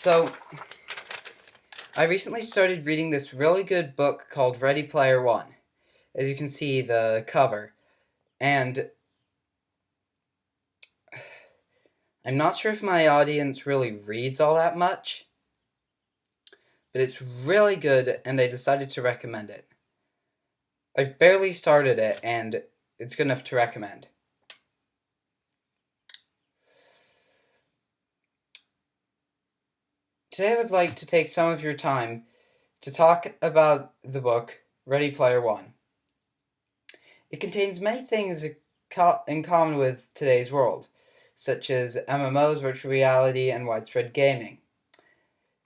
So, I recently started reading this really good book called Ready Player One. As you can see, the cover. And I'm not sure if my audience really reads all that much, but it's really good and I decided to recommend it. I've barely started it and it's good enough to recommend. Today I would like to take some of your time to talk about the book Ready Player One. It contains many things in common with today's world, such as MMOs, virtual reality, and widespread gaming,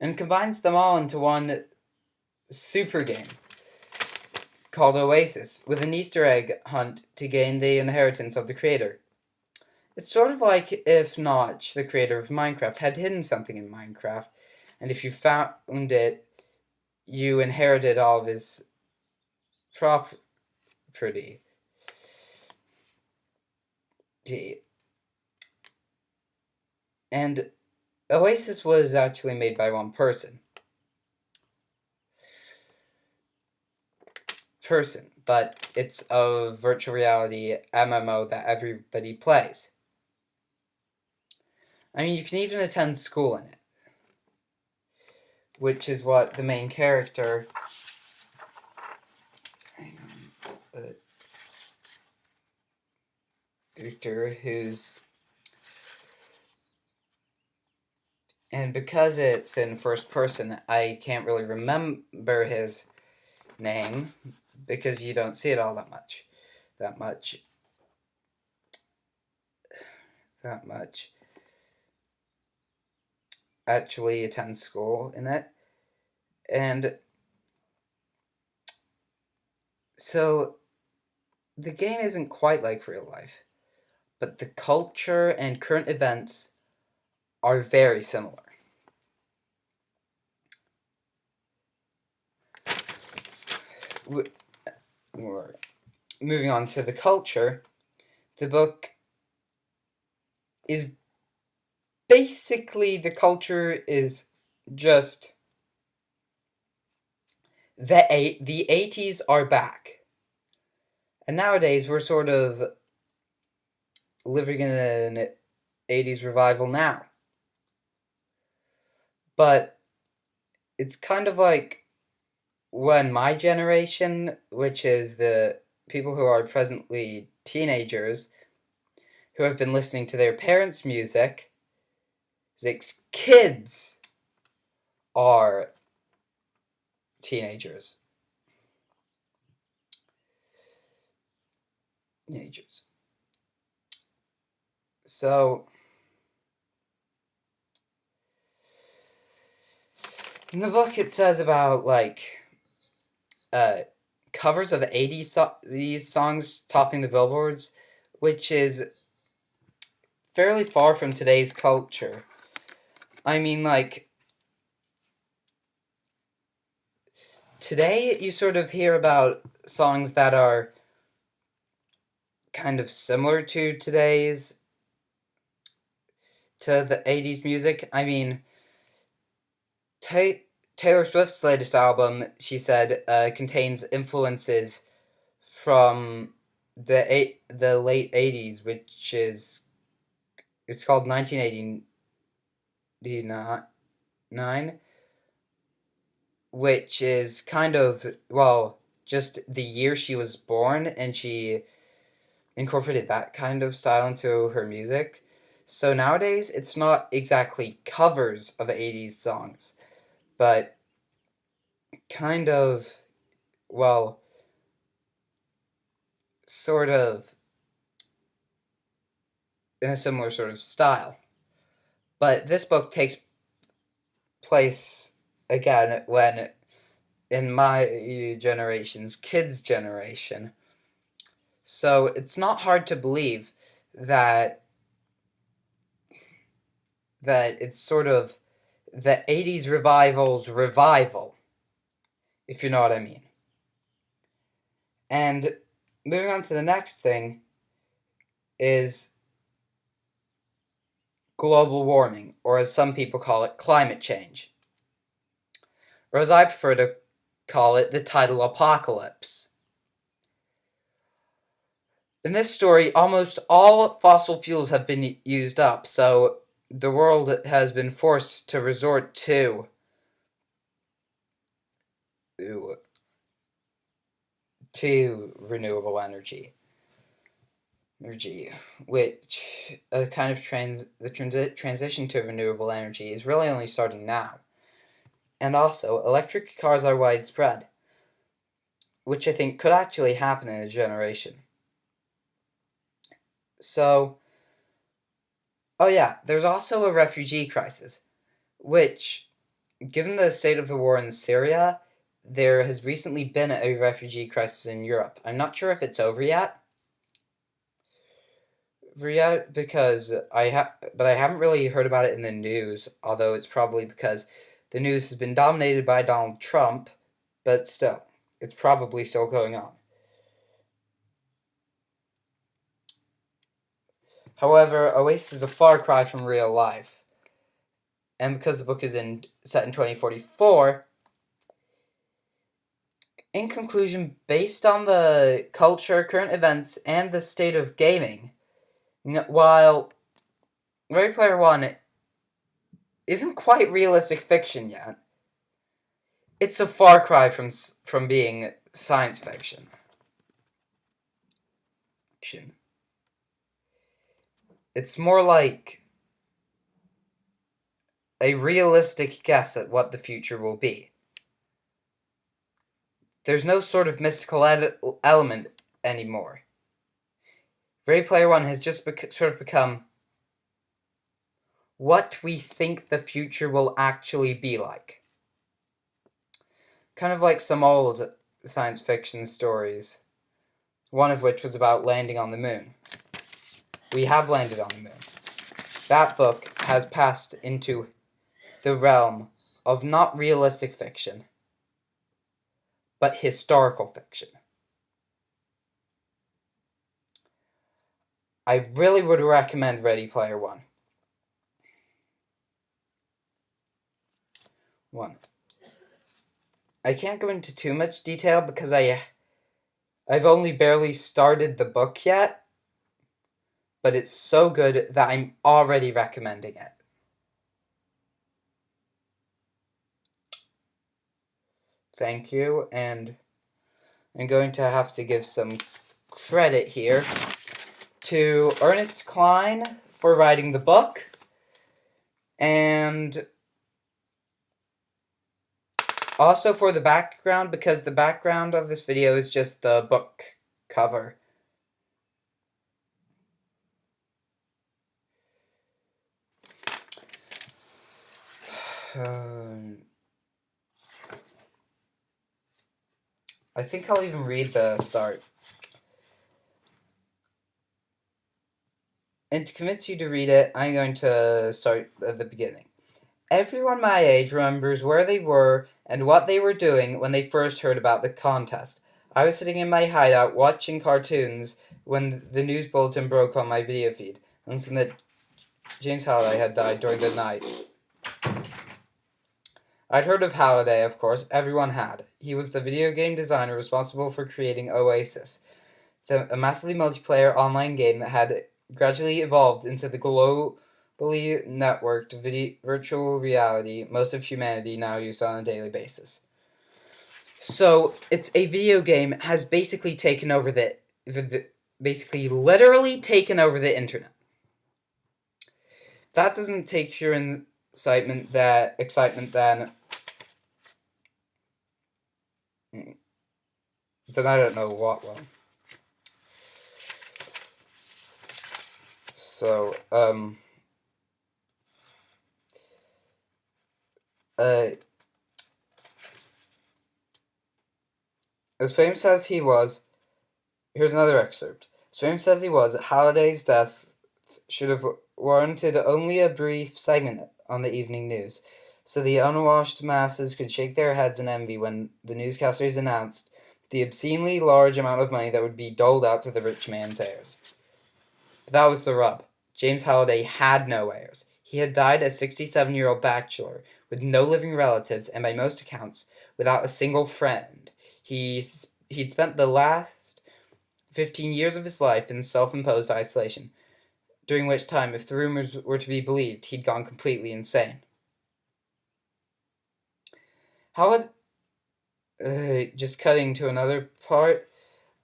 and combines them all into one super game called Oasis, with an Easter egg hunt to gain the inheritance of the creator. It's sort of like if Notch, the creator of Minecraft, had hidden something in Minecraft, and if you found it, you inherited all of his property. And Oasis was actually made by one person, but it's a virtual reality MMO that everybody plays. I mean, you can even attend school in it, which is what the main character, and because it's in first person, I can't really remember his name, because you don't see it all that much, actually attend school in it. And so the game isn't quite like real life, but the culture and current events are very similar. Moving on to the culture, the book is basically, the culture is just the 80s are back. And nowadays we're sort of living in an 80s revival now. But it's kind of like when my generation, which is the people who are presently teenagers, who have been listening to their parents' music, 6 kids are teenagers. So, in the book it says about, covers of 80s these songs topping the billboards, which is fairly far from today's culture. I mean, today you sort of hear about songs that are kind of similar to the 80s music. I mean, Taylor Swift's latest album, she said, contains influences from the late 80s, which is, it's called 1989, which is kind of, well, just the year she was born, and she incorporated that kind of style into her music. So nowadays, it's not exactly covers of 80s songs, but kind of, well, sort of in a similar sort of style. But this book takes place, again, when in my generation's kids' generation. So it's not hard to believe that it's sort of the 80s revival's revival, if you know what I mean. And moving on to the next thing is global warming, or as some people call it, climate change. Or as I prefer to call it, the tidal apocalypse. In this story, almost all fossil fuels have been used up, so the world has been forced to resort to renewable energy, which a kind of transition to renewable energy is really only starting now. And also, electric cars are widespread, which I think could actually happen in a generation. So, oh yeah, there's also a refugee crisis, which, given the state of the war in Syria, there has recently been a refugee crisis in Europe. I'm not sure if it's over yet, because I haven't really heard about it in the news, although it's probably because the news has been dominated by Donald Trump, but still, it's probably still going on. However, Oasis is a far cry from real life, and because the book is set in 2044, in conclusion, based on the culture, current events, and the state of gaming, while Ready Player One isn't quite realistic fiction yet, it's a far cry from being science fiction. It's more like a realistic guess at what the future will be. There's no sort of mystical element anymore. Ready Player One has just sort of become what we think the future will actually be like. Kind of like some old science fiction stories, one of which was about landing on the moon. We have landed on the moon. That book has passed into the realm of not realistic fiction, but historical fiction. I really would recommend Ready Player One. I can't go into too much detail because I've only barely started the book yet, but it's so good that I'm already recommending it. Thank you, and I'm going to have to give some credit here to Ernest Cline for writing the book, and also for the background, because the background of this video is just the book cover. I think I'll even read the start. And to convince you to read it, I'm going to start at the beginning. Everyone my age remembers where they were and what they were doing when they first heard about the contest. I was sitting in my hideout watching cartoons when the news bulletin broke on my video feed, announcing that James Halliday had died during the night. I'd heard of Halliday, of course. Everyone had. He was the video game designer responsible for creating Oasis, a massively multiplayer online game that had gradually evolved into the globally networked virtual reality most of humanity now used on a daily basis. So, it's a video game has basically taken over literally taken over the internet. That doesn't take your excitement then I don't know what will. So, as famous as he was, here's another excerpt. As famous as he was, Halliday's death should have warranted only a brief segment on the evening news, so the unwashed masses could shake their heads in envy when the newscasters announced the obscenely large amount of money that would be doled out to the rich man's heirs. But that was the rub. James Halliday had no heirs. He had died a 67-year-old bachelor with no living relatives and, by most accounts, without a single friend. He'd spent the last 15 years of his life in self-imposed isolation, during which time, if the rumors were to be believed, he'd gone completely insane. Just cutting to another part,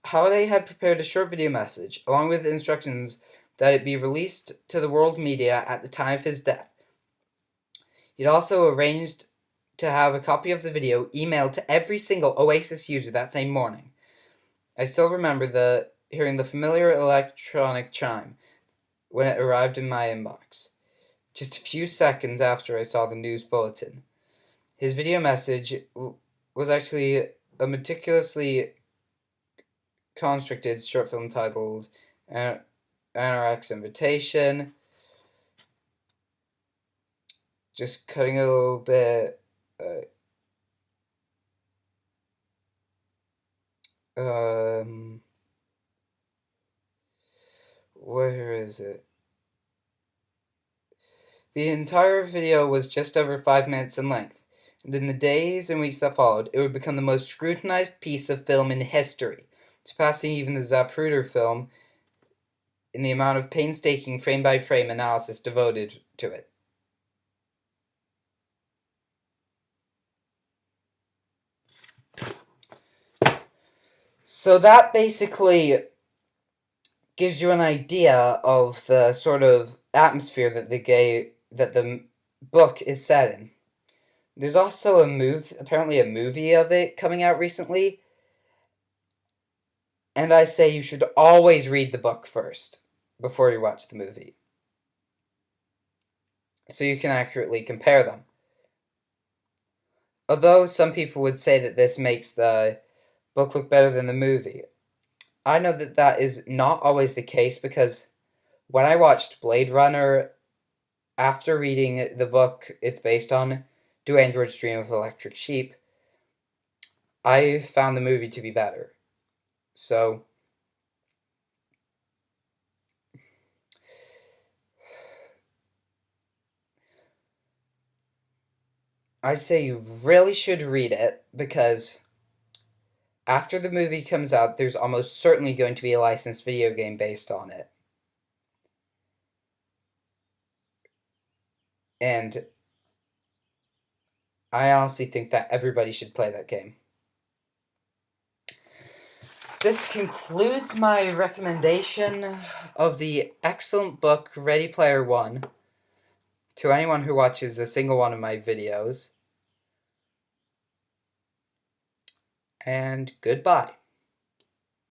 Halliday had prepared a short video message, along with instructions that it be released to the world media at the time of his death. He'd also arranged to have a copy of the video emailed to every single Oasis user that same morning. I still remember hearing the familiar electronic chime when it arrived in my inbox, just a few seconds after I saw the news bulletin. His video message was actually a meticulously constructed short film titled Anorak's Invitation. Just cutting a little bit. Where is it? The entire video was just over 5 minutes in length, and in the days and weeks that followed, it would become the most scrutinized piece of film in history, surpassing even the Zapruder film in the amount of painstaking frame-by-frame analysis devoted to it. So that basically gives you an idea of the sort of atmosphere that the book is set in. There's also apparently a movie of it coming out recently, and I say you should always read the book first before you watch the movie, so you can accurately compare them. Although some people would say that this makes the book look better than the movie, I know that that is not always the case, because when I watched Blade Runner after reading the book it's based on, Do Androids Dream of Electric Sheep, I found the movie to be better. So I say you really should read it, because after the movie comes out, there's almost certainly going to be a licensed video game based on it. And I honestly think that everybody should play that game. This concludes my recommendation of the excellent book Ready Player One to anyone who watches a single one of my videos. And goodbye.